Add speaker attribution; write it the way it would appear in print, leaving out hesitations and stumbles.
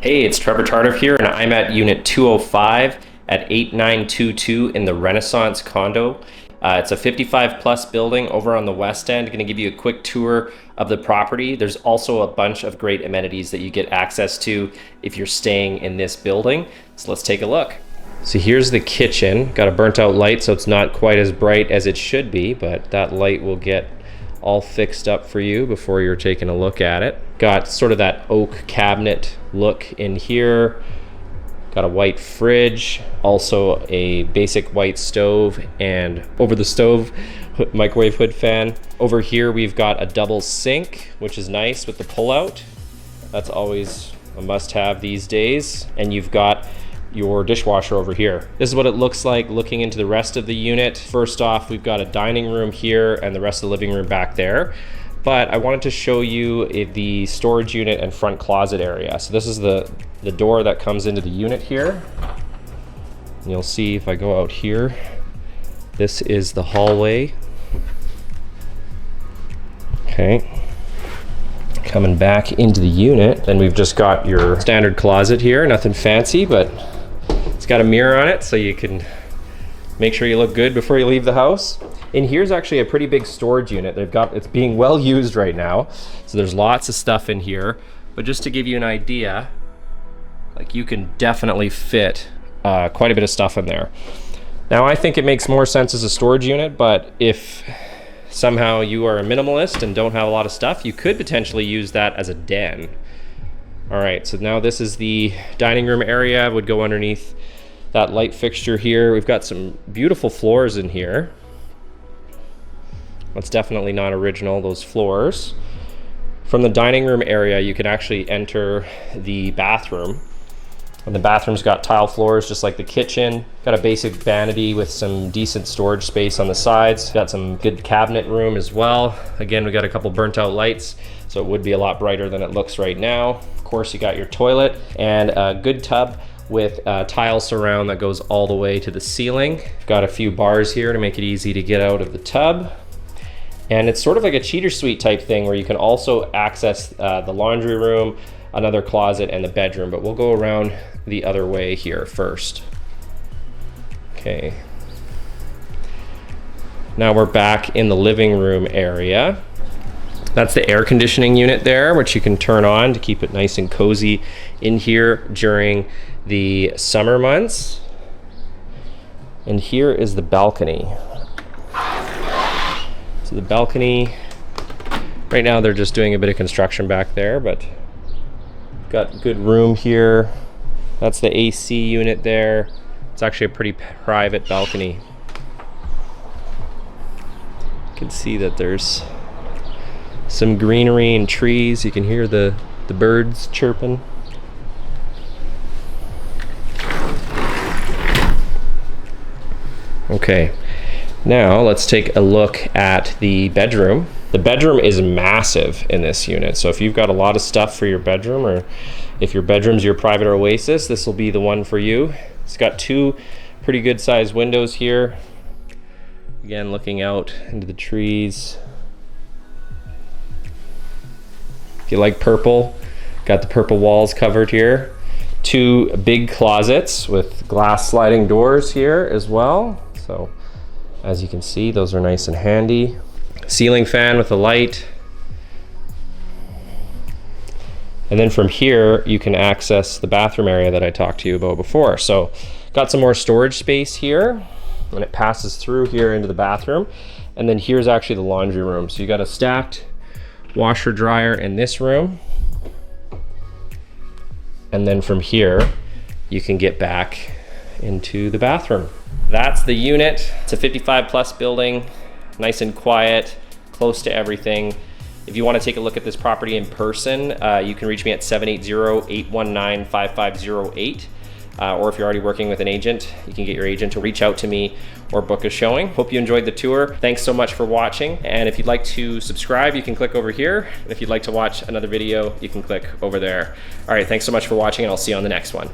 Speaker 1: Hey, it's Trevor Tardif here, and I'm at Unit 205 at 8922 in the Renaissance Condo. It's a 55 plus building over on the west end. I'm going to give you a quick tour of the property. There's also a bunch of great amenities that you get access to if you're staying in this building. So let's take a look. So here's the kitchen. Got a burnt out light, so it's not quite as bright as it should be, but that light will get all fixed up for you before you're taking a look at it. Got sort of that oak cabinet look in here. Got a white fridge, also a basic white stove, and over the stove, microwave hood fan. Over here, we've got a double sink, which is nice with the pull-out. That's always a must-have these days. And you've got your dishwasher over here. This is what it looks like looking into the rest of the unit. First off, we've got a dining room here and the rest of the living room back there. But I wanted to show you the storage unit and front closet area. So this is the door that comes into the unit here. And you'll see if I go out here, this is the hallway. Okay. Coming back into the unit, then we've just got your standard closet here. Nothing fancy, but it's got a mirror on it so you can make sure you look good before you leave the house. In here's actually a pretty big storage unit. It's being well used right now. So there's lots of stuff in here, but just to give you an idea, like you can definitely fit quite a bit of stuff in there. Now I think it makes more sense as a storage unit, but if somehow you are a minimalist and don't have a lot of stuff, you could potentially use that as a den. All right, so now this is the dining room area. Would go underneath that light fixture here. We've got some beautiful floors in here. That's definitely not original, those floors. From the dining room area, you can actually enter the bathroom. And the bathroom's got tile floors just like the kitchen. Got a basic vanity with some decent storage space on the sides. Got some good cabinet room as well. Again, we got a couple burnt out lights, so it would be a lot brighter than it looks right now. Of course, you got your toilet and a good tub with tile surround that goes all the way to the ceiling. Got a few bars here to make it easy to get out of the tub. And it's sort of like a cheater suite type thing where you can also access the laundry room, another closet, and the bedroom, but we'll go around the other way here first. Okay. Now we're back in the living room area. That's the air conditioning unit there, which you can turn on to keep it nice and cozy in here during the summer months. And here is the balcony. So the balcony, right now they're just doing a bit of construction back there, but got good room here. That's the AC unit there. It's actually a pretty private balcony. You can see that there's some greenery and trees. You can hear the birds chirping. Okay, now let's take a look at the bedroom. The bedroom is massive in this unit. So if you've got a lot of stuff for your bedroom, or if your bedroom's your private oasis, this will be the one for you. It's got two pretty good sized windows here. Again, looking out into the trees. If you like purple, got the purple walls covered here. Two big closets with glass sliding doors here as well. So as you can see, those are nice and handy. Ceiling fan with a light. And then from here, you can access the bathroom area that I talked to you about before. So got some more storage space here, and it passes through here into the bathroom. And then here's actually the laundry room. So you got a stacked washer dryer in this room. And then from here, you can get back into the bathroom. That's the unit. It's a 55 plus building, nice and quiet, close to everything. If you want to take a look at this property in person, you can reach me at 780-819-5508. Or if you're already working with an agent, you can get your agent to reach out to me or book a showing. Hope you enjoyed the tour. Thanks so much for watching. And if you'd like to subscribe, you can click over here. And if you'd like to watch another video, you can click over there. All right, thanks so much for watching, and I'll see you on the next one.